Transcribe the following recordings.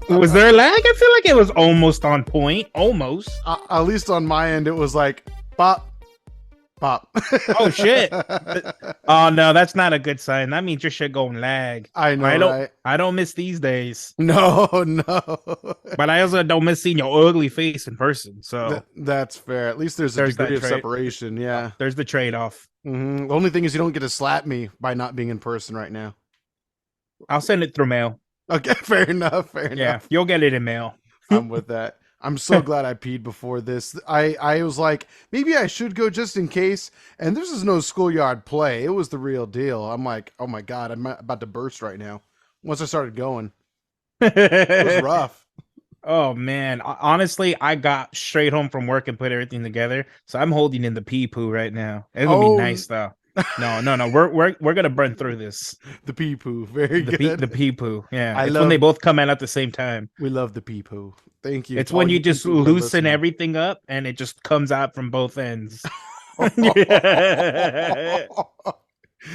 Was there a lag? I feel like it was almost on point. Almost. At least on my end, it was like pop, pop. Oh shit! Oh no, that's not a good sign. That means your shit going lag. I know, right? I don't miss these days. No. But I also don't miss seeing your ugly face in person. So that's fair. At least there's a degree of separation. Yeah. There's the trade-off. The only thing is you don't get to slap me by not being in person right now. I'll send it through mail. Okay, fair enough. Yeah, you'll get it in mail. I'm with that. I'm so glad I peed before this. I was like, maybe I should go just in case. And this is no schoolyard play. It was the real deal. I'm like, oh my God, I'm about to burst right now. Once I started going, it was rough. Oh man, honestly, I got straight home from work and put everything together, so I'm holding in the pee poo right now. It's gonna be nice though. No, we're gonna burn through this. The pee poo, very good. The pee poo, yeah. It's when they both come out at the same time. We love the pee poo. Thank you. It's when you just loosen everything up and it just comes out from both ends.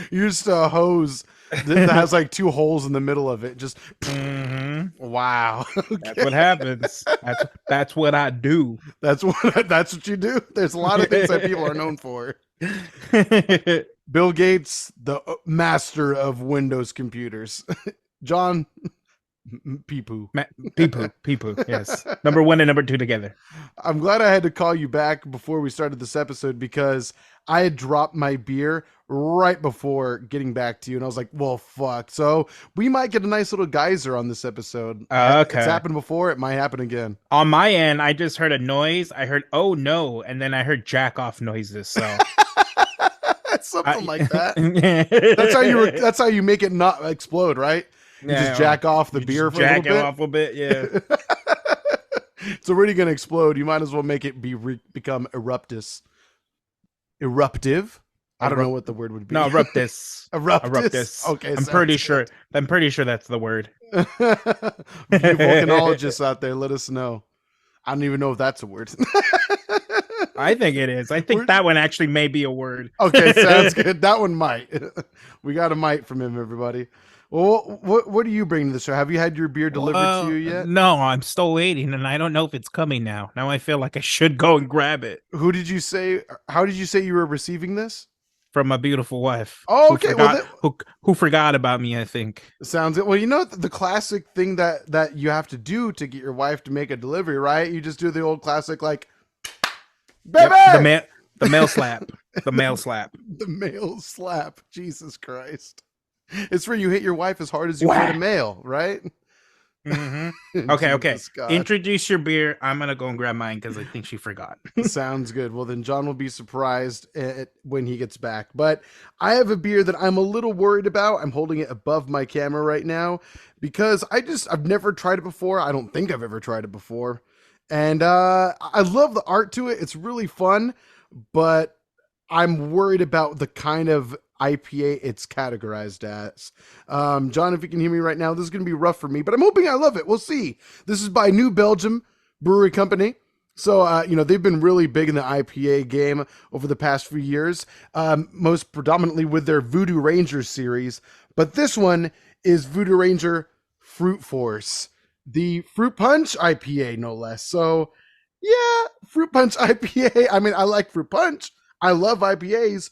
You're just a hose that has like two holes in the middle of it. Just wow. Okay. That's what happens. That's what I do. That's what you do. There's a lot of things that people are known for. Bill Gates, the master of Windows computers. John, pee-poo. Pee-poo, yes. Number 1 and number 2 together. I'm glad I had to call you back before we started this episode because I had dropped my beer right before getting back to you. And I was like, well, fuck. So we might get a nice little geyser on this episode. Okay. It's happened before. It might happen again. On my end, I just heard a noise. I heard, oh no. And then I heard jack off noises. So something like that. That's how you make it not explode, right? You just jack off the beer for a little bit. Jack it off a bit, yeah. It's already going to explode. You might as well make it become eruptus. Eruptive? I don't know what the word would be. No, eruptus. Eruptus. Okay, I'm pretty sure that's the word. You volcanologists out there, let us know. I don't even know if that's a word. I think it is. I think that one actually may be a word. Okay, sounds good. That one might. We got a might from him, everybody. Well, what do you bring to the show? Have you had your beer delivered to you yet? No, I'm still waiting, and I don't know if it's coming now. Now I feel like I should go and grab it. How did you say you were receiving this? From my beautiful wife. Oh, okay. Who forgot about me, I think. Sounds good. Well, you know, the classic thing that you have to do to get your wife to make a delivery, right? You just do the old classic, like, baby! Yep, the male slap. The male slap. The male slap. Jesus Christ. It's where you hit your wife as hard as you hit a male, right? Mm-hmm. Okay. Introduce your beer. I'm going to go and grab mine because I think she forgot. Sounds good. Well, then John will be surprised when he gets back. But I have a beer that I'm a little worried about. I'm holding it above my camera right now because I've never tried it before. I don't think I've ever tried it before. And I love the art to it. It's really fun, but I'm worried about the kind of IPA it's categorized as. John, if you can hear me right now, this is going to be rough for me, but I'm hoping I love it. We'll see. This is by New Belgium Brewery Company. So, they've been really big in the IPA game over the past few years, most predominantly with their Voodoo Ranger series. But this one is Voodoo Ranger Fruit Force, the Fruit Punch IPA, no less. So, yeah, Fruit Punch IPA. I mean, I like Fruit Punch. I love IPAs.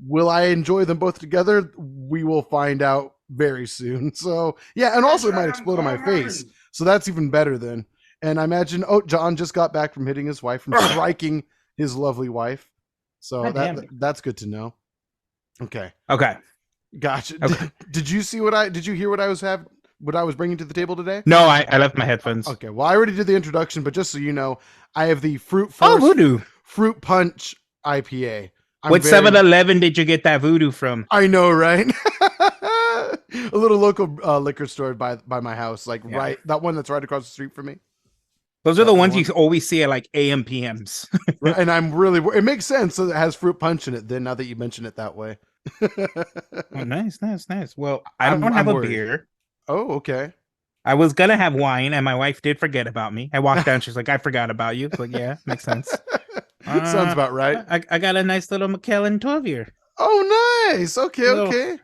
Will I enjoy them both together? We will find out very soon. So, yeah, and also it might explode on my face. So that's even better then. And I imagine, John just got back from hitting his wife, from striking his lovely wife. So that's good to know. Okay. Gotcha. Okay. Did you hear what I was bringing to the table today? No, I left my headphones. Okay. Well, I already did the introduction, but just so you know, I have the Fruit Force Voodoo Fruit Punch IPA. What 7-Eleven did you get that Voodoo from? I know, right? A little local liquor store by my house, right, that one that's right across the street from me. Those are the ones you always see at like AM PMs. Right, and it makes sense. So it has fruit punch in it. Then now that you mention it that way. Oh, nice. Well, I don't have a beer. Oh, okay. I was gonna have wine, and my wife did forget about me. I walked down, she's like, "I forgot about you." Like, yeah, makes sense. Sounds about right. I got a nice little Macallan 12-year. Oh, nice. Okay.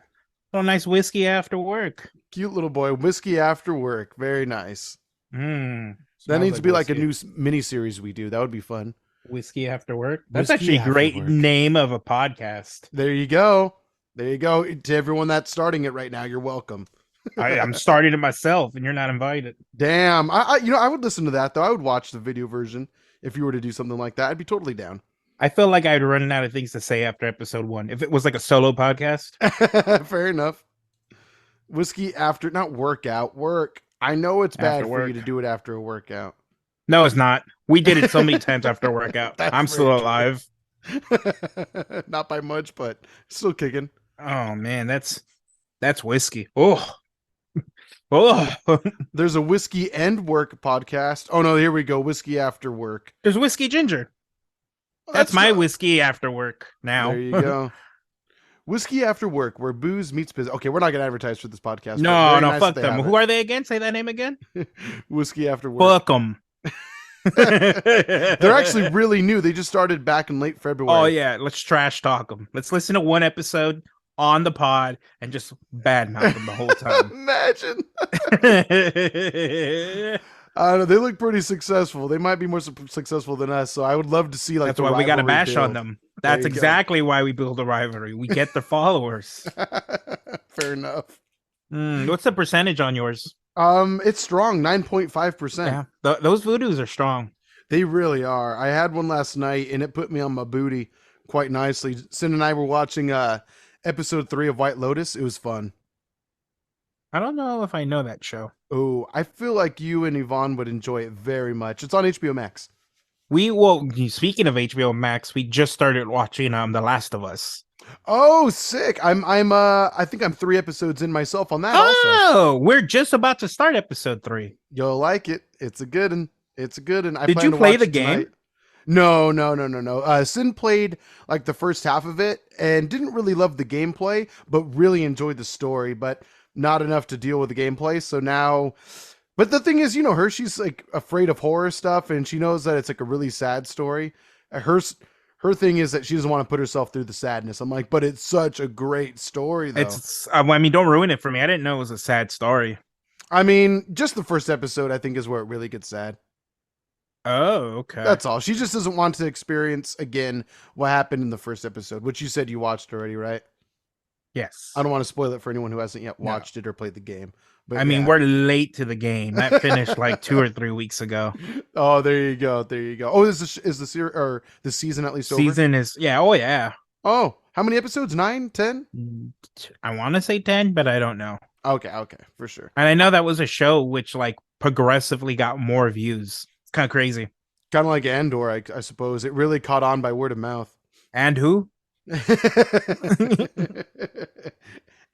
Oh, nice whiskey after work. Cute little boy. Whiskey after work. Very nice. Mmm. That Smells needs to like be like a whiskey. new mini series we do. That would be fun. Whiskey after work. That's Whiskey actually a after great work. name of a podcast. There you go. There you go. To everyone that's starting it right now, you're welcome. I'm starting it myself, and you're not invited. Damn. I would listen to that though. I would watch the video version if you were to do something like that. I'd be totally down. I feel like I'd run out of things to say after episode 1. If it was like a solo podcast. Fair enough. Whiskey after not workout, work. I know it's bad After for you work. to do it after a workout. No, it's not. We did it so many times after a workout. That's I'm still very alive. Not by much, but still kicking. Oh man, that's whiskey. Oh, oh. There's a whiskey and work podcast. Oh no, here we go. Whiskey after work. There's whiskey ginger. That's my whiskey after work now. There you go. Whiskey after work, where booze meets business. Okay, we're not gonna advertise for this podcast. No, nice fuck them. Who are they again? Say that name again. Whiskey after work. Fuck them. They're actually really new. They just started back in late February. Oh yeah, let's trash talk them. Let's listen to one episode on the pod and just badmouth them the whole time. Imagine. I don't know. They look pretty successful. They might be more successful than us. So I would love to see like. That's why we got to bash build. on them. That's exactly why we build a rivalry. We get the followers. Fair enough. What's the percentage on yours? It's strong, 9.5%. Yeah, those voodoos are strong. They really are. I had one last night, and it put me on my booty quite nicely. Sin and I were watching episode 3 of White Lotus. It was fun. I don't know if I know that show. Oh, I feel like you and Yvonne would enjoy it very much. It's on HBO Max. Speaking of HBO Max, we just started watching The Last of Us. Oh, sick. I think I'm 3 episodes in myself on that also. We're just about to start episode 3. You'll like it. It's a good one. It's a good one. Did you play the game? No. Sin played like the first half of it and didn't really love the gameplay, but really enjoyed the story, but not enough to deal with the gameplay. So now, but the thing is, you know her, she's like afraid of horror stuff, and she knows that it's like a really sad story. Her thing is that she doesn't want to put herself through the sadness. I'm like, but it's such a great story, though. I mean, don't ruin it for me. I didn't know it was a sad story. I mean, just the first episode, I think, is where it really gets sad. Oh, okay. That's all. She just doesn't want to experience again what happened in the first episode, which you said you watched already, right? Yes. I don't want to spoil it for anyone who hasn't yet watched it or played the game. But I mean, we're late to the game. That finished like 2 or 3 weeks ago. Oh, there you go. Oh, is the series or the season at least over? Season is Oh yeah. Oh, how many episodes? 9, 10? I want to say 10, but I don't know. Okay, for sure. And I know that was a show which like progressively got more views. It's kind of crazy. Kind of like Andor, I suppose. It really caught on by word of mouth. And who?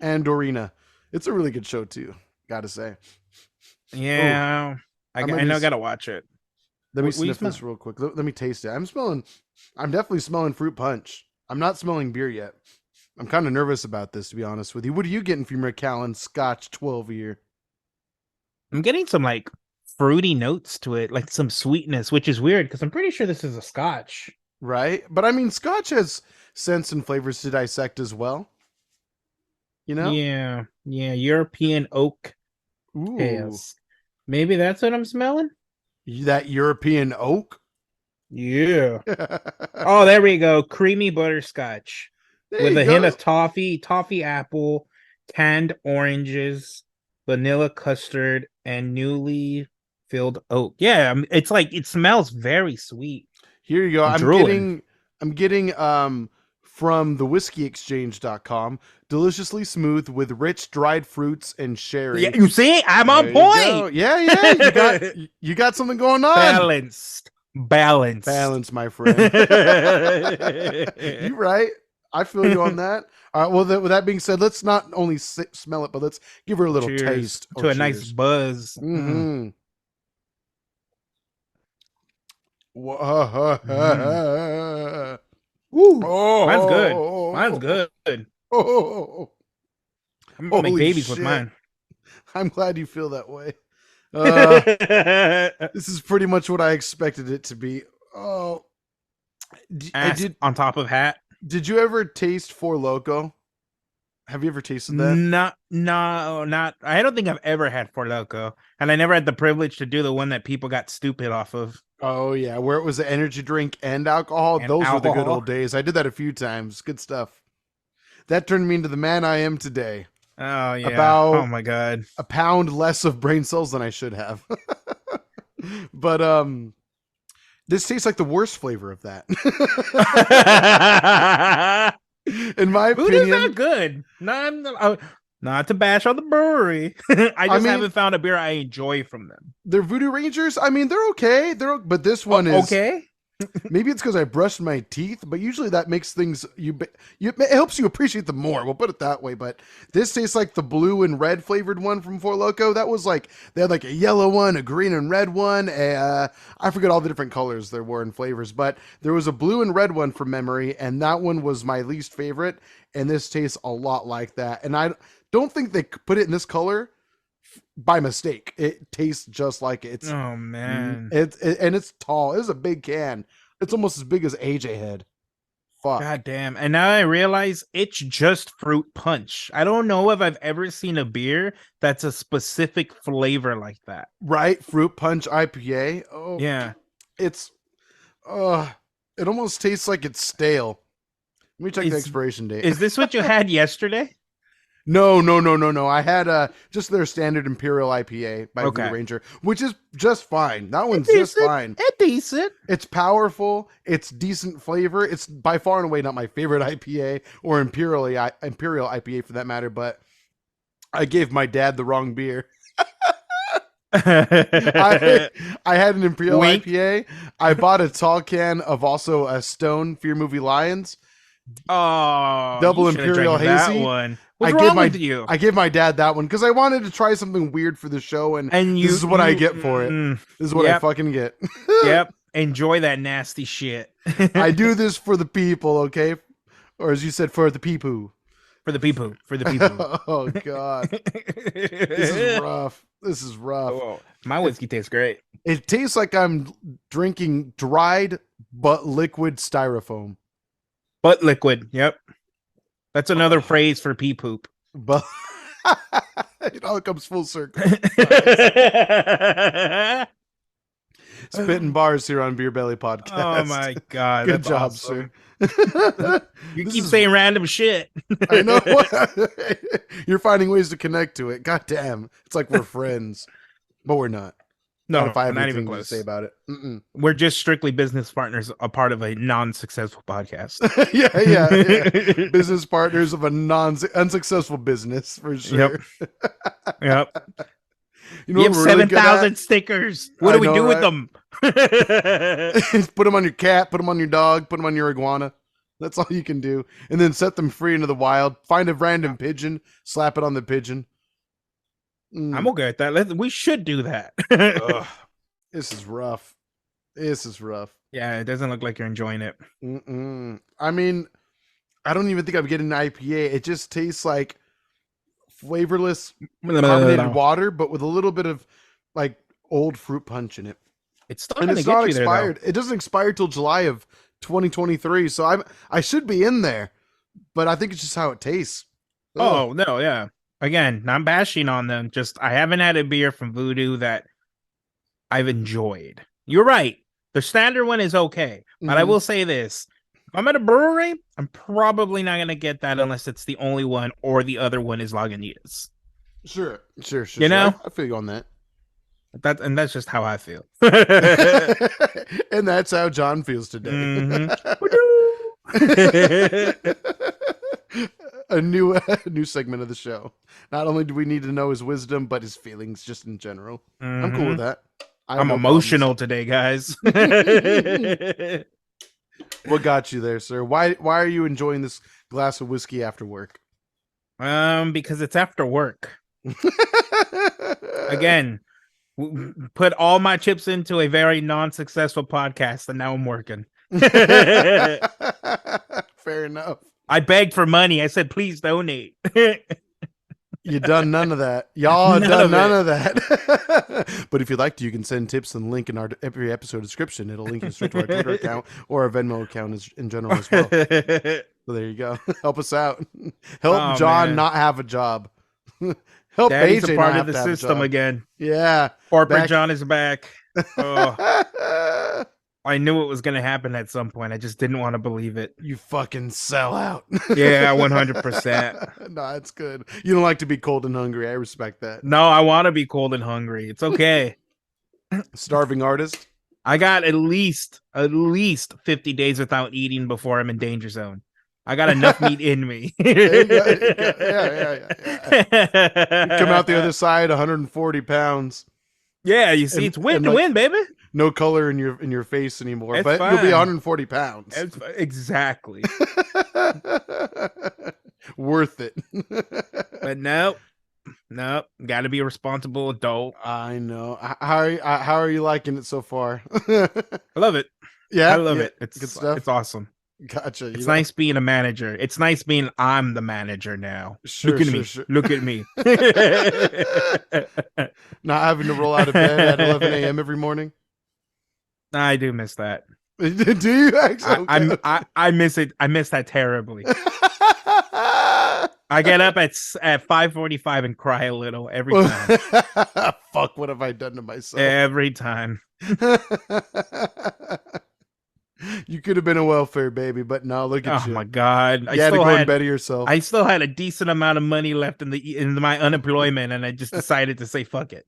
Andorina. It's a really good show too, gotta say. Yeah. I know I gotta watch it. Let me sniff this real quick. Let me taste it. I'm definitely smelling fruit punch. I'm not smelling beer yet. I'm kind of nervous about this, to be honest with you. What are you getting from your Macallan Scotch 12 year? I'm getting some like fruity notes to it, like some sweetness, which is weird because I'm pretty sure this is a Scotch. Right? But I mean, Scotch has scents and flavors to dissect as well. You know? Yeah. European oak. Ooh. Maybe that's what I'm smelling? That European oak? Yeah. Oh, there we go. Creamy butterscotch with a hint of toffee apple, canned oranges, vanilla custard, and newly filled oak. Yeah, it's like it smells very sweet. Here you go. I'm getting from the whiskeyexchange.com, deliciously smooth with rich dried fruits and sherry. Yeah, you see, I'm on point. Yeah. You got something going on. Balance, my friend. You're right. I feel you on that. All right. Well, with that being said, let's not only smell it, but let's give her a little taste to a nice buzz. Mm-hmm. Ooh, mine's good. Oh, I'm gonna make babies with mine. I'm glad you feel that way. This is pretty much what I expected it to be. Oh, on top of hat. Did you ever taste Four Loko? Have you ever tasted that? Not. I don't think I've ever had Four Loko, and I never had the privilege to do the one that people got stupid off of. Oh yeah, where it was an energy drink and alcohol. And Those were the good alcohol. old days. I did that a few times. Good stuff. That turned me into the man I am today. Oh yeah. About Oh my god. a pound less of brain cells than I should have. But this tastes like the worst flavor of that. In my Food is opinion, not good. Not to bash on the brewery. I just haven't found a beer I enjoy from them. they're Voodoo Rangers. I mean, they're okay. But this one is okay. Maybe it's because I brushed my teeth, but usually that makes things it helps you appreciate them more. We'll put it that way. But this tastes like the blue and red flavored one from Four Loko. That was like they had like a yellow one, a green and red one. I forget all the different colors there were in flavors, but there was a blue and red one from memory, and that one was my least favorite. And this tastes a lot like that. And I don't think they put it in this color by mistake. It tastes just like it. Oh man, and it's tall. It's a big can. It's almost as big as AJ head. Fuck. God damn. And now I realize it's just fruit punch. I don't know if I've ever seen a beer that's a specific flavor like that. Right? Fruit Punch IPA. Oh yeah. It almost tastes like it's stale. Let me check the expiration date. Is this what you had yesterday? No. I had just their standard Imperial IPA by Voodoo Ranger, which is just fine. That one's just fine. It's decent. It's powerful. It's decent flavor. It's by far and away not my favorite IPA or Imperial IPA for that matter, but I gave my dad the wrong beer. I had an Imperial IPA. I bought a tall can of also a Stone Fear Movie Lions. Oh, double Imperial Hazy. That one. What's wrong with you? I gave my dad that one because I wanted to try something weird for the show, and this is what I get for it. This is what I fucking get. Yep. Enjoy that nasty shit. I do this for the people, okay? Or as you said, for the people. For the people. For the people. Oh, God. This is rough. This is rough. Oh, my whiskey tastes great. It tastes like I'm drinking dried but liquid styrofoam. But liquid, yep. That's another phrase for pee poop. But it all comes full circle. Spitting bars here on Beer Belly Podcast. Oh my god. Good job, awesome. Sir. You keep saying random shit. I know. You're finding ways to connect to it. God damn. It's like we're friends. But we're not. No, if I have not anything even close to say about it. We're just strictly business partners, a part of a non-successful podcast. yeah. Business partners of a unsuccessful business for sure. Yep. You have 7,000 stickers. What do we do with them? Put them on your cat, put them on your dog, put them on your iguana. That's all you can do. And then set them free into the wild. Find a random pigeon, slap it on the pigeon. I'm okay with that. We should do that. This is rough. This is rough. Yeah, it doesn't look like you're enjoying it. I mean, I don't even think I'm getting an IPA. It just tastes like flavorless carbonated water, but with a little bit of like old fruit punch in it. It's still going to get you expired. There, it doesn't expire till July of 2023, so I should be in there, but I think it's just how it tastes. Oh no, yeah. Again, not bashing on them. Just I haven't had a beer from Voodoo that I've enjoyed. You're right. The standard one is okay, but I will say this: if I'm at a brewery, I'm probably not gonna get that unless it's the only one or the other one is Lagunitas. Sure. You know, I feel you on that. That's just how I feel. And that's how John feels today. A new segment of the show. Not only do we need to know his wisdom, but his feelings just in general. I'm cool with that. I'm emotional today, guys. What got you there, sir? Why are you enjoying this glass of whiskey after work? Because it's after work. Again, put all my chips into a very non-successful podcast, and now I'm working. Fair enough. I begged for money. I said, please donate. You done none of that. Y'all None done of none it. of that. But if you'd like to, you can send tips and link in our every episode description. It'll link you straight to our Twitter account or our Venmo account in general as well. So there you go. Help us out. Help Oh John man, not have a job. Help Daddy's a AJ not part of have the to have a system job. again. Yeah. Corporate Back. John is back. Oh, I knew it was gonna happen at some point. I just didn't want to believe it. You fucking sell out. Yeah, 100%. No, it's good. You don't like to be cold and hungry. I respect that. No, I want to be cold and hungry. It's okay. Starving artist. I got at least 50 days without eating before I'm in danger zone. I got enough meat in me. There you go. Yeah. You come out the other side 140 pounds. Yeah, you see, it's win to win, baby. No color in your face anymore, It's but fine. you'll be 140 pounds. Exactly. Worth it. But no, got to be a responsible adult. I know. How are you liking it so far? I love it. Yeah, I love it. It's good stuff. It's awesome. Gotcha. It's nice being a manager. It's nice being I'm the manager now. Sure, Look at sure, me. sure. Look at me. Not having to roll out of bed at 11 a.m. every morning. I do miss that. Do you actually? I miss it. I miss that terribly. I get up at 5:45 and cry a little every time. Fuck! What have I done to myself? Every time. You could have been a welfare baby, but no, look at you. Oh my god! You had to go and better yourself. I still had a decent amount of money left in my unemployment, and I just decided to say fuck it.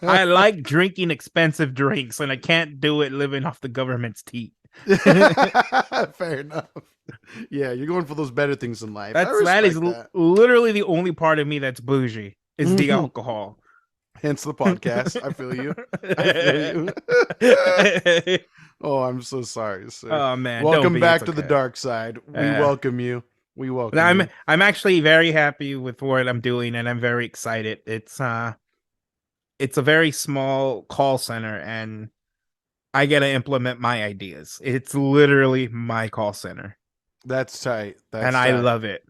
I like drinking expensive drinks, and I can't do it living off the government's tea. Fair enough. Yeah, you're going for those better things in life. That is literally the only part of me that's bougie is the alcohol. Hence the podcast. I feel you. I feel you. Oh, I'm so sorry, sir. Oh man, welcome back to the dark side. We welcome you. We welcome you. I'm actually very happy with what I'm doing, and I'm very excited. It's a very small call center, and I get to implement my ideas. It's literally my call center. That's tight. I love it.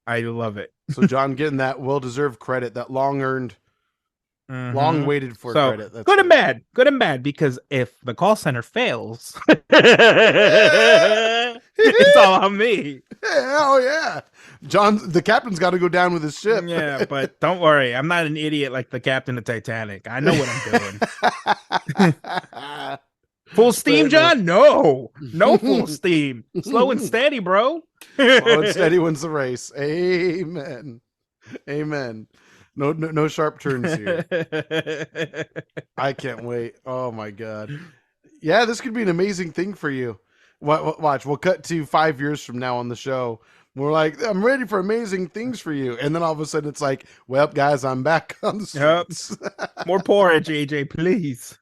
I love it. So John getting that well-deserved credit, that long-earned, long-waited for credit. That's good and bad. Good and bad, because if the call center fails, it's all on me. Oh yeah. The captain's got to go down with his ship. Yeah, but don't worry. I'm not an idiot like the captain of Titanic. I know what I'm doing. Full steam, John? No full steam. Slow and steady, bro. Slow and steady wins the race. Amen. No sharp turns here. I can't wait. Oh my god. Yeah, this could be an amazing thing for you. Watch. We'll cut to 5 years from now on the show. We're like, I'm ready for amazing things for you. And then all of a sudden it's like, well, guys, I'm back on the streets. Yep. More porridge, AJ, please.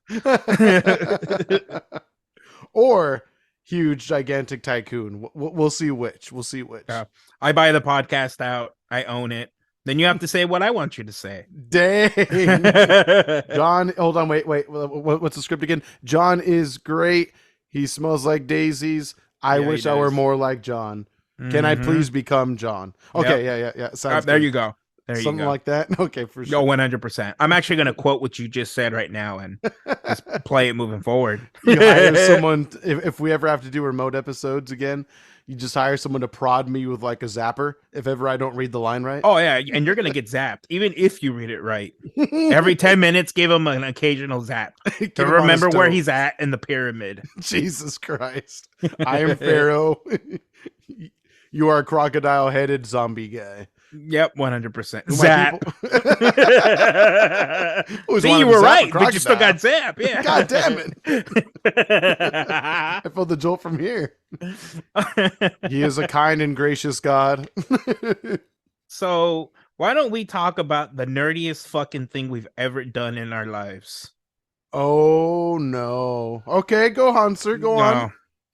Or huge, gigantic tycoon. We'll see which. Yeah. I buy the podcast out. I own it. Then you have to say what I want you to say. Dang. John, hold on. Wait. What's the script again? John is great. He smells like daisies. I wish I were more like John. Can I please become John? Okay, yep. Yeah. Sounds there good. you go. Something like that? Okay, for sure. No, 100%. I'm actually going to quote what you just said right now and just play it moving forward. You hire someone, if we ever have to do remote episodes again, you just hire someone to prod me with like a zapper if ever I don't read the line right. Oh, yeah, and you're going to get zapped, even if you read it right. Every 10 minutes, give him an occasional zap to remember where he's at in the pyramid. Jesus Christ. I am Pharaoh. You are a crocodile-headed zombie guy. Yep, 100%. Zap. See, you were right, but you still got zap. Yeah. God damn it. I felt the jolt from here. He is a kind and gracious God. So, why don't we talk about the nerdiest fucking thing we've ever done in our lives? Oh, no. Okay, go on, sir. Go on.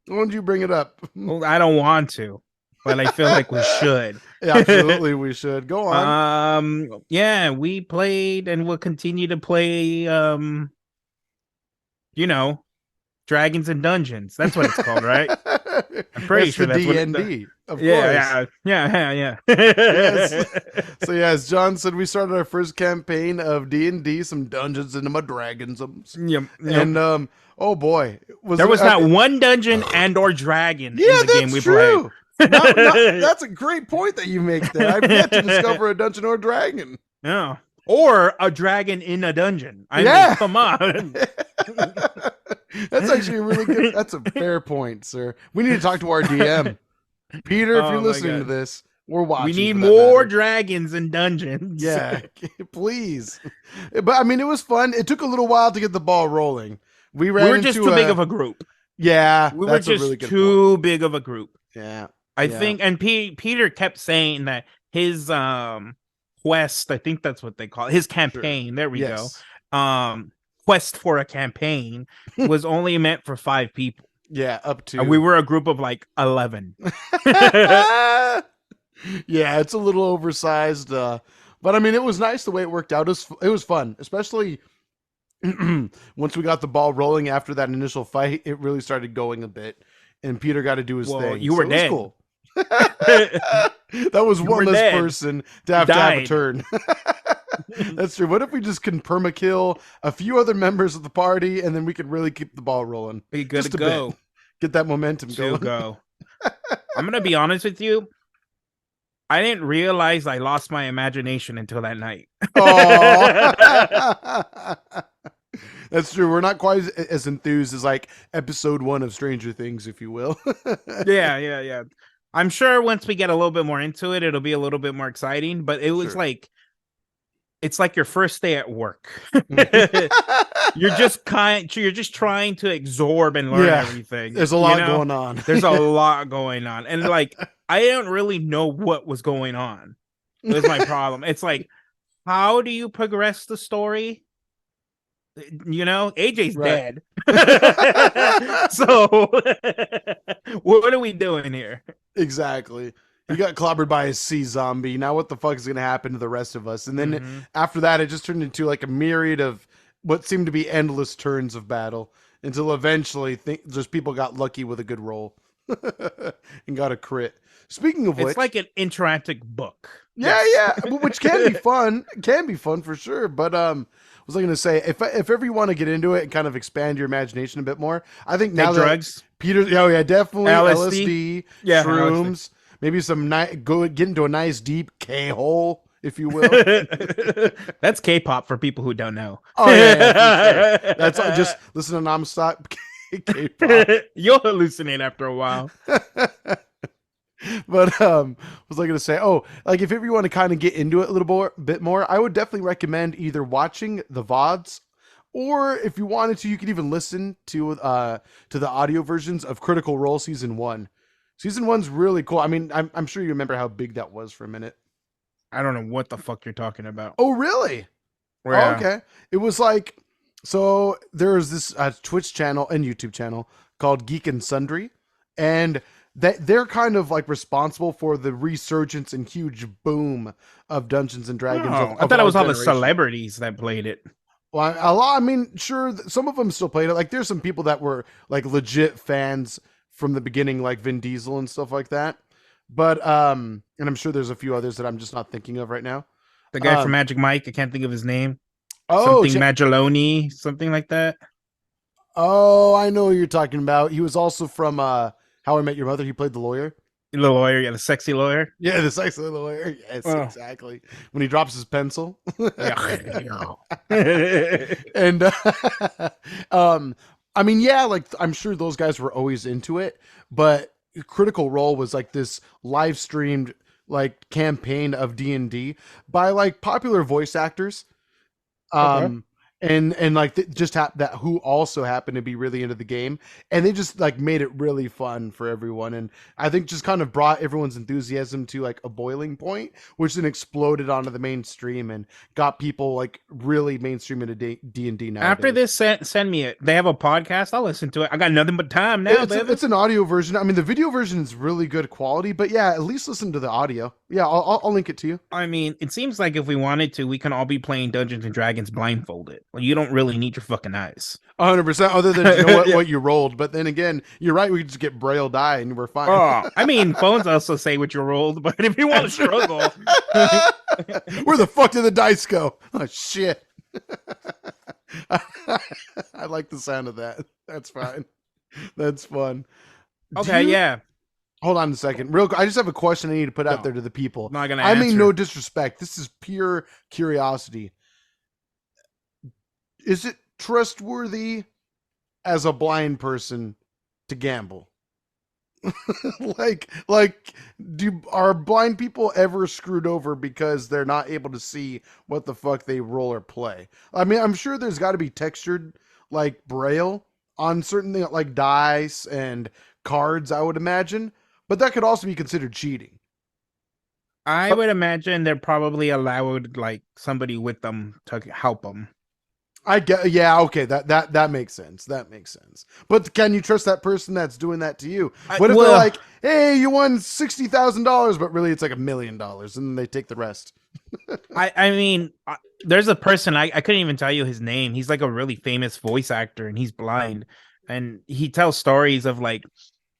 Why don't you bring it up? Well, I don't want to. But I feel like we should. Absolutely, we should. Go on. Yeah, we played and will continue to play, Dragons and Dungeons. That's what it's called, right? I'm pretty sure the that's D&D, what. of Yeah, course. yeah. Yes. So yeah, as John said, we started our first campaign of D&D, some Dungeons and Dragonsums, Yep. and oh boy, There was not it, one dungeon and or dragon in yeah, the game that's we played. true. That's a great point that you make there. I've yet to discover a dungeon or a dragon. Yeah. Or a dragon in a dungeon. I mean, Yeah. come on. That's actually a really good. That's a fair point, sir. We need to talk to our DM, Peter. If you're Oh my listening to God. this, we're watching. We need for that more matter. dragons and dungeons. Yeah, please. But I mean, it was fun. It took a little while to get the ball rolling. We We ran were just into too big of a group. Yeah, We were that's a just really good too point. big of a group. Yeah, I yeah. think, and Peter kept saying that his quest, I think that's what they call it, his campaign. Sure. There we go. Quest for a campaign was only meant for 5 people. Yeah, up to. And we were a group of like 11. Yeah, it's a little oversized, but I mean, it was nice the way it worked out. It was fun, especially once we got the ball rolling after that initial fight. It really started going a bit, and Peter got to do his thing. You were dead. Cool. That was one less person to have a turn. That's true. What if we just can permakill a few other members of the party, and then we could really keep the ball rolling? Be good to go. Get that momentum going. I'm gonna be honest with you. I didn't realize I lost my imagination until that night. Oh. That's true. We're not quite as enthused as like episode 1 of Stranger Things, if you will. Yeah. I'm sure once we get a little bit more into it, it'll be a little bit more exciting. But it was like, it's like your first day at work. You're just trying to absorb and learn everything. There's a lot going on. There's a lot going on, and like I don't really know what was going on. It was my problem. It's like, how do you progress the story? AJ's dead. So what are we doing here? Exactly. He got clobbered by a sea zombie. Now what the fuck is going to happen to the rest of us? And then after that, it just turned into like a myriad of what seemed to be endless turns of battle until eventually just people got lucky with a good roll and got a crit. Speaking of which, it's like an interactive book. Yeah, which can be fun. Can be fun for sure. But was I going to say, if ever you want to get into it and kind of expand your imagination a bit more, I think now drugs. Peter, definitely LSD, shrooms, LSD. Maybe some get into a nice deep K-hole, if you will. That's K-pop for people who don't know. Oh yeah, for sure. That's just listen to nonstop K-pop. You'll hallucinate after a while. But what was I going to say? Oh, like if you want to kind of get into it a little bit more, I would definitely recommend either watching the VODs, or if you wanted to, you could even listen to the audio versions of Critical Role Season 1. Season 1's really cool. I mean, I'm sure you remember how big that was for a minute. I don't know what the fuck you're talking about. Oh, really? Yeah. Oh, okay. It was like, so there's this Twitch channel and YouTube channel called Geek and Sundry, and they're kind of like responsible for the resurgence and huge boom of Dungeons and Dragons. I thought it was all the celebrities that played it. Well, a lot. I mean, sure, some of them still played it. Like, there's some people that were like legit fans from the beginning, like Vin Diesel and stuff like that. But and I'm sure there's a few others that I'm just not thinking of right now. The guy from Magic Mike, I can't think of his name. Oh, something Magelloni, something like that. Oh, I know who you're talking about. He was also from How I Met Your Mother. He played the lawyer. The lawyer, yeah, the sexy lawyer. Yeah, the sexy lawyer. Yes, exactly. When he drops his pencil. And I mean, yeah, like I'm sure those guys were always into it, but Critical Role was like this live streamed like campaign of D&D by like popular voice actors. And like that who also happened to be really into the game, and they just like made it really fun for everyone, and I think just kind of brought everyone's enthusiasm to like a boiling point, which then exploded onto the mainstream and got people like really mainstream into D&D now. After this, send me it. They have a podcast. I'll listen to it. I got nothing but time now. It's an audio version. I mean, the video version is really good quality, but yeah, at least listen to the audio. Yeah, I'll link it to you. I mean, it seems like if we wanted to, we can all be playing Dungeons and Dragons blindfolded. Well, you don't really need your fucking eyes. 100%. Other than you know what Yeah. what you rolled, but then again, you're right. We could just get Braille die and we're fine. Oh, I mean, phones also say what you rolled, but if you want to struggle, Where the fuck did the dice go? Oh shit! I like the sound of that. That's fine. That's fun. okay, yeah, Hold on a second. Real quick, I just have a question I need to put out No. there to the people. I'm not gonna I mean answer. no disrespect. This is pure curiosity. Is it trustworthy as a blind person to gamble? like are blind people ever screwed over because they're not able to see what the fuck they roll or play? I mean, I'm sure there's got to be textured like braille on certain things like dice and cards, I would imagine, but that could also be considered cheating. I would imagine they're probably allowed like somebody with them to help them. I get, yeah, okay, that makes sense. That makes sense. But can you trust that person that's doing that to you? What if they're like, "Hey, you won $60,000," but really it's like $1 million, and then they take the rest? I mean, there's a person I couldn't even tell you his name. He's like a really famous voice actor, and he's blind, and he tells stories of like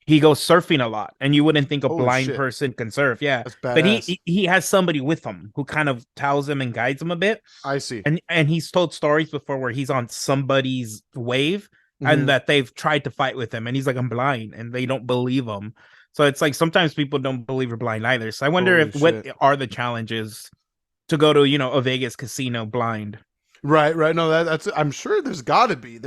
he goes surfing a lot, and you wouldn't think a Holy blind shit. person can surf, yeah. That's But badass. he has somebody with him who kind of tells him and guides him a bit. I see. And he's told stories before where he's on somebody's wave Mhm. and that they've tried to fight with him, and he's like, "I'm blind," and they don't believe him. So it's like sometimes people don't believe you're blind either. So I wonder Holy if what shit. are the challenges to go to, you know, a Vegas casino blind. Right. No, that's. I'm sure there's got to be.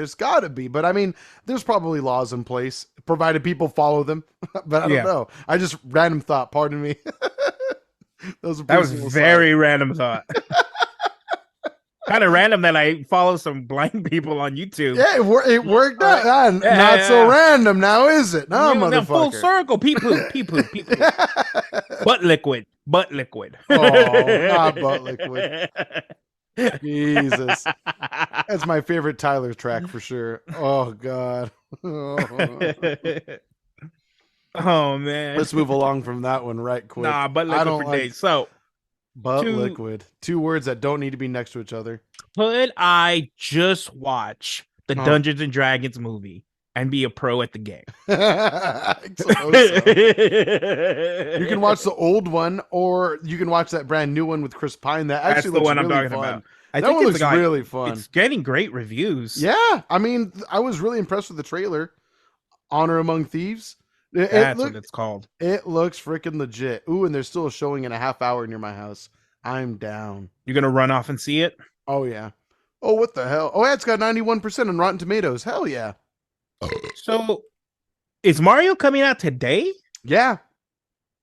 But I mean, there's probably laws in place, provided people follow them. But I don't Yeah. know. I just random thought. Pardon me. That was very random thought. Kind of random that I follow some blind people on YouTube. Yeah, it worked out. Yeah, Not so yeah. random now, is it? No, Now, motherfucker. full circle. Pee poo. Butt liquid. Oh, not butt liquid. Jesus. That's my favorite Tyler track for sure. Oh, God. Oh, man. Let's move along from that one right quick. Nah, butt I liquid don't for like days. So, butt liquid. Two words that don't need to be next to each other. could I just watch the Dungeons and Dragons movie and be a pro at the game? I suppose so. You can watch the old one, or you can watch that brand new one with Chris Pine. That That's actually the looks one I'm really talking fun. about. I That think one it's looks really fun. It's getting great reviews. Yeah, I mean, I was really impressed with the trailer. Honor Among Thieves. That's what it's called. It looks freaking legit. Ooh, and there's still a showing in a half hour near my house. I'm down. You're gonna run off and see it? Oh yeah. Oh, what the hell? Oh, yeah, it's got 91% on Rotten Tomatoes. Hell yeah. So, is Mario coming out today? Yeah.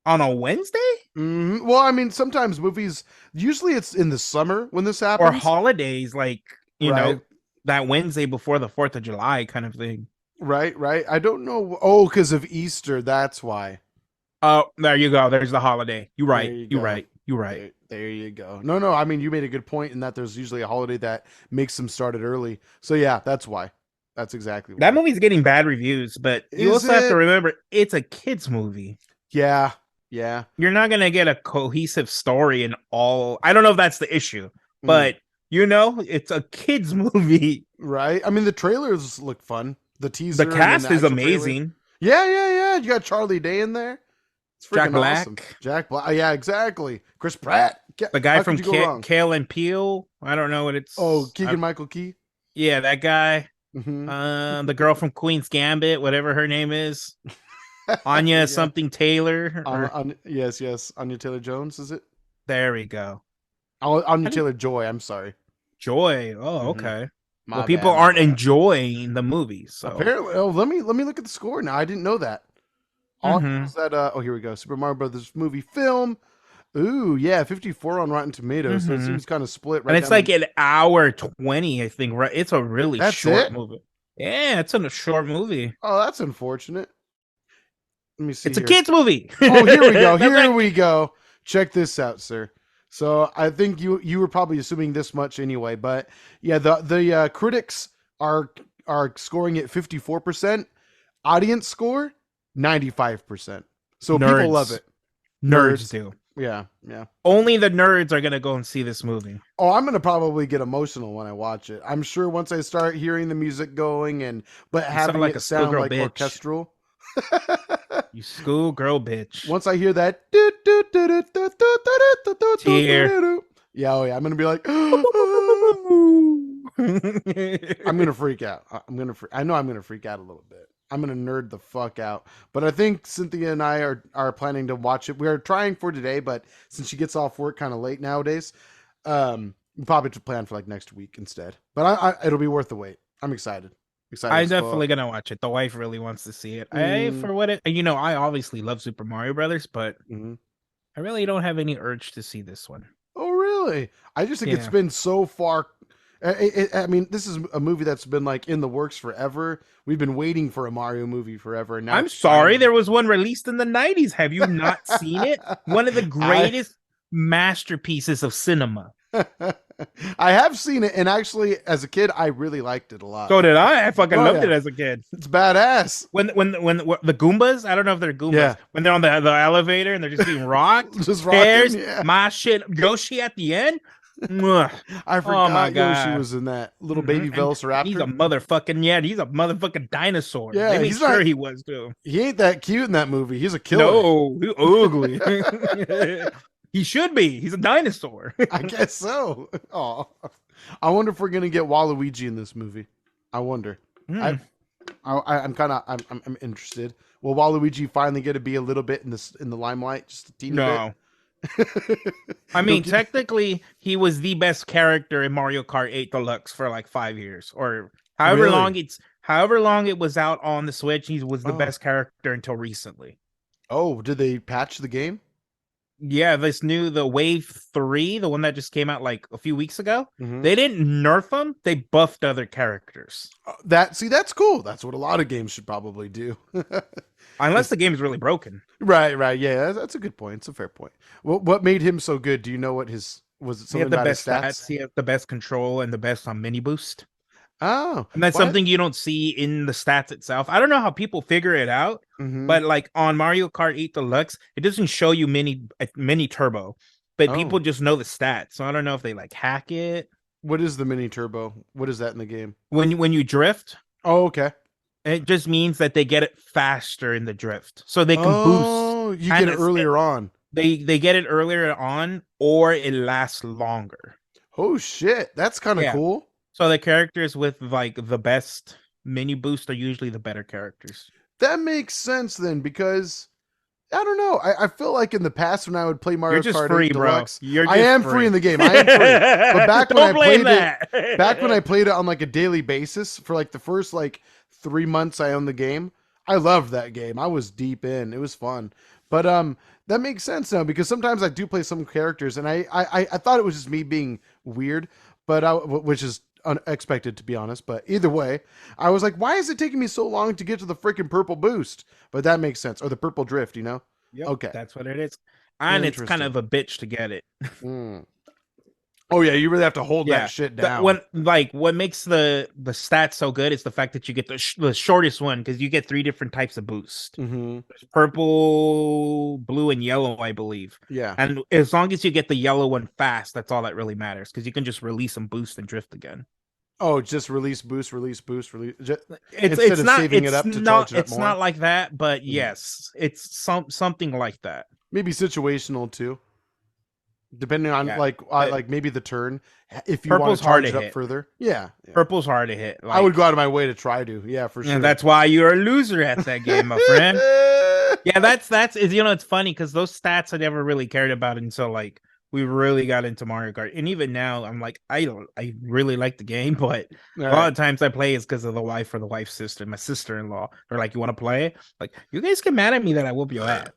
On a Wednesday? Mm-hmm. Well, I mean, sometimes movies, usually it's in the summer when this happens. Or holidays, like, you know, that Wednesday before the 4th of July kind of thing. Right. I don't know. Oh, because of Easter. That's why. Oh, there you go. There's the holiday. You're right. You're right. There you go. No. I mean, you made a good point in that there's usually a holiday that makes them start it early. So yeah, that's why. That's exactly why. That movie's getting bad reviews, but you also have to remember it's a kids movie. Yeah. You're not gonna get a cohesive story in all. I don't know if that's the issue, but you know, it's a kids movie. Right. I mean, the trailers look fun. The teaser. The cast is amazing. Yeah. You got Charlie Day in there. It's Jack Black. Awesome. Jack Black. Yeah, exactly. Chris Pratt. The guy from Kale and Peele. I don't know what it's. Oh, Keegan-Michael Key. Yeah, that guy. Mm-hmm. The girl from Queen's Gambit, whatever her name is. Anya something Taylor. Yes. Anya Taylor-Jones, is it? There we go. Anya Taylor-Joy, I'm sorry. Joy. Oh, okay. Well, people aren't enjoying the movie, so apparently. Oh, let me look at the score now. I didn't know that. Oh, here we go. Super Mario Brothers movie film. Ooh, yeah, 54 on Rotten Tomatoes. So it seems kind of split. Right, and it's like an hour 20, I think. Right, it's a really short movie. Yeah, it's a short movie. Oh, that's unfortunate. Let me see. It's a kids movie. Oh, here we go. Here we go. Check this out, sir. So I think you were probably assuming this much anyway, but yeah, the critics are scoring it 54%. Audience score 95%. So people love it. Nerds do. Yeah, yeah. Only the nerds are gonna go and see this movie. Oh, I'm gonna probably get emotional when I watch it. I'm sure once I start hearing the music going but You sound having like it a sound schoolgirl like bitch. orchestral. You schoolgirl bitch. Once I hear that, Tear. yeah, oh yeah, I'm gonna be like, I'm gonna freak out. I know I'm gonna freak out a little bit. I'm gonna nerd the fuck out. But I think Cynthia and I are planning to watch it. We are trying for today, but since she gets off work kind of late nowadays, we probably to plan for like next week instead. But it'll be worth the wait. I'm excited. Excited I'm as definitely fuck. gonna watch it. The wife really wants to see it. Mm, I obviously love Super Mario Brothers, but mm-hmm. I really don't have any urge to see this one. Oh, really? I just think it's Yeah. been so far. I mean, this is a movie that's been like in the works forever. We've been waiting for a Mario movie forever, and now I'm it's sorry, finally. there was one released in the 90s. Have you not seen it? One of the I greatest masterpieces of cinema. I have seen it, and actually, as a kid, I really liked it a lot. So did I. I fucking Oh loved yeah, it as a kid. it's badass. When the Goombas, I don't know if they're Goombas, Yeah, when they're on the elevator and they're just being rocked, just rocking. stairs, Yeah, my shit, Yoshi at the end. Mwah. I Oh my forgot Yoshi god. was in that little Hmm. baby And he's a Velociraptor. motherfucking dinosaur. They Yeah, made he's sure not. he was too. He ain't that cute in that movie. He's a killer. No, he's ugly. He should be. He's a dinosaur. I guess so. Oh, I wonder if we're gonna get Waluigi in this movie. I wonder. Hmm. I'm kind of I'm interested. Will Waluigi finally get to be a little bit in the limelight, just a teeny No. bit? I mean, He'll get- technically, he was the best character in Mario Kart 8 Deluxe for like 5 years, or really? however long it was out on the Switch. He was the Oh, best character until recently. oh, did they patch the game? Yeah, the Wave 3, the one that just came out like a few weeks ago, Mm-hmm. they didn't nerf them; they buffed other characters. That's cool. That's what a lot of games should probably do. Unless the game is really broken. Right. Yeah, that's a good point. It's a fair point. What made him so good? Do you know what his was? It He had something the about his best stats? stats. He had the best control and the best on mini boost. Oh, And that's what? something you don't see in the stats itself. I don't know how people figure it out, Mm-hmm. but like on Mario Kart 8 Deluxe, it doesn't show you mini turbo, but people Oh, just know the stats. So I don't know if they like hack it. what is the mini turbo? What is that in the game? When you drift, Oh, okay. it just means that they get it faster in the drift. So they can boost Oh, you get and it earlier on. they get it earlier on or it lasts longer. Oh shit, that's kind of Yeah. cool. So the characters with like the best mini boost are usually the better characters. That makes sense then because I don't know. I feel like in the past when I would play You're Mario just Kart free, 8 bro. Deluxe, You're I just am free in the game. I am free. But back when I Don't blame played that. back when I played it on like a daily basis for like the first like 3 months I owned the game, I loved that game. I was deep in. It was fun. But that makes sense now because sometimes I do play some characters and I thought it was just me being weird, which is unexpected to be honest. But either way, I was like, why is it taking me so long to get to the freaking purple boost? But that makes sense. Or the purple drift, you know? Yep, Okay. that's what it is. And it's kind Interesting. of a bitch to get it. Mm. Oh yeah, you really have to hold Yeah. that shit The, down. when like what makes the stats so good is the fact that you get the shortest one because you get 3 different types of boost. Mm-hmm. There's purple, blue, and yellow, I believe. Yeah. And as long as you get the yellow one fast, that's all that really matters because you can just release and boost and drift again. Oh, just release, boost, release, boost, release. It's Instead of saving it it's up to not charge it up it's more. not like that, but Mhm. yes, it's something like that. Maybe situational too, depending on Yeah. like maybe the turn. If you want Purple's to hard charge to it up hit. further, yeah. Purple's hard to hit. I would go out of my way to try to. Yeah, for sure. And that's why you're a loser at that game, my friend. Yeah, that's it's funny because those stats I never really cared about until like we really got into Mario Kart. And even now, I'm like, I really like the game, but All a lot of times I play is because of the wife or the wife's sister, my sister-in-law. They're like, you want to play? Like, you guys get mad at me that I whoop your ass.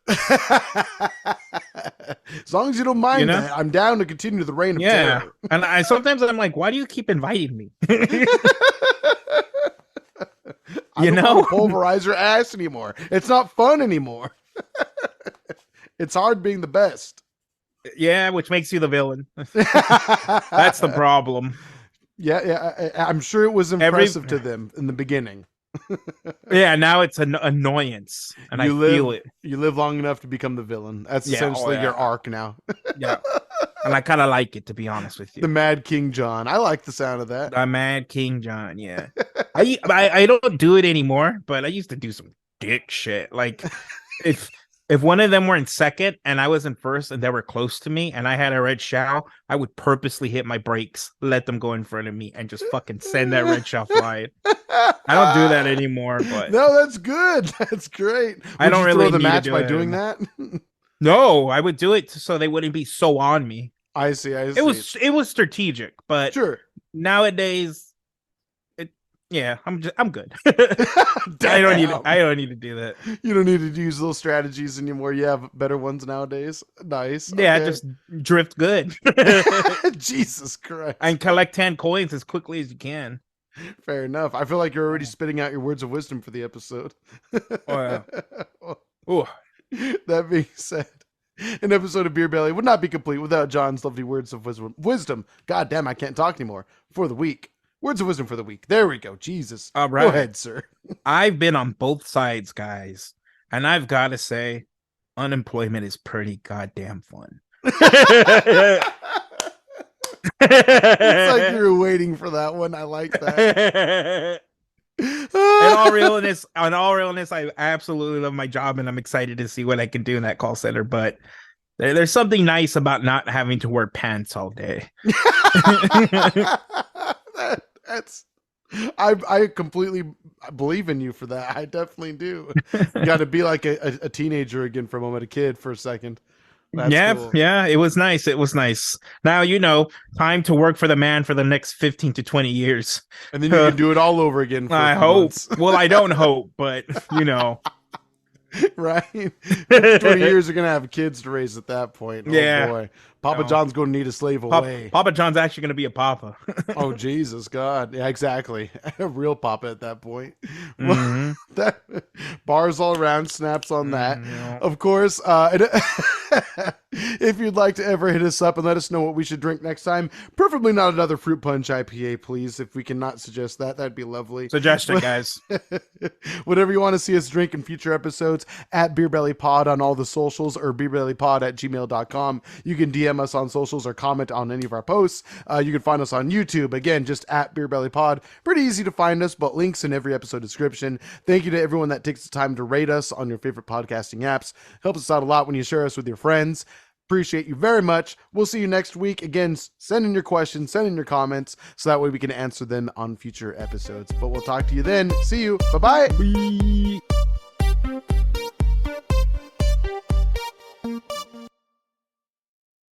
As long as you don't mind You know? that, I'm down to continue the reign of Yeah. terror. And I'm like, why do you keep inviting me? I You don't know? want to pulverize your ass anymore. It's not fun anymore. It's hard being the best. Yeah, which makes you the villain. That's the problem. Yeah. I'm sure it was impressive to them in the beginning. Yeah, now it's an annoyance, and I feel it. You live long enough to become the villain. That's Yeah, essentially your arc now. Yeah, and I kind of like it, to be honest with you. The Mad King John. I like the sound of that. The Mad King John. Yeah, I don't do it anymore, but I used to do some dick shit. Like if one of them were in second and I was in first and they were close to me and I had a red shell, I would purposely hit my brakes, let them go in front of me, and just fucking send that red shell flying. I don't do that anymore, but no, that's good. That's great. I don't really throw the need match to do by it doing anymore. that. No, I would do it so they wouldn't be so on me. I see. It was strategic, but sure. Nowadays, I'm good. I don't need to do that. You don't need to use those strategies anymore. You have better ones nowadays. Nice. Yeah, Okay. just drift good. Jesus Christ. And collect 10 coins as quickly as you can. Fair enough. I feel like you're already spitting out your words of wisdom for the episode. Oh, yeah. That being said, an episode of Beer Belly would not be complete without John's lovely words of wisdom. God damn, I can't talk anymore. For the week. Words of wisdom for the week. There we go. Jesus. All right. Go ahead, sir. I've been on both sides, guys. And I've got to say, unemployment is pretty goddamn fun. It's like you were waiting for that one. I like that. In all realness, I absolutely love my job and I'm excited to see what I can do in that call center. But there's something nice about not having to wear pants all day. I completely believe in you for that. I definitely do. You got to be like a teenager again for a moment, a kid for a second. That's cool. Yeah, it was nice. It was nice. Now, time to work for the man for the next 15 to 20 years. And then you can do it all over again. For I hope. Well, I don't hope, but right? 20 years are going to have kids to raise at that point. Oh, yeah. Boy. Papa John's going to need a slave away. Papa John's actually going to be a papa. Oh, Jesus, God. Yeah, exactly. A real papa at that point. Mm-hmm. That bars all around, snaps on that. Yeah. Of course, if you'd like to ever hit us up and let us know what we should drink next time, preferably not another Fruit Punch IPA, please. If we cannot suggest that, that'd be lovely. Suggestion, guys. Whatever you want to see us drink in future episodes, at BeerBellyPod on all the socials or BeerBellyPod@gmail.com. You can DM us on socials or comment on any of our posts. You can find us on YouTube, again, just at BeerBellyPod. Pretty easy to find us, but links in every episode description. Thank you to everyone that takes the time to rate us on your favorite podcasting apps. Helps us out a lot when you share us with your friends. Appreciate you very much. We'll see you next week. Again, send in your questions, send in your comments, so that way we can answer them on future episodes. But we'll talk to you then. See you. Bye-bye. Bye.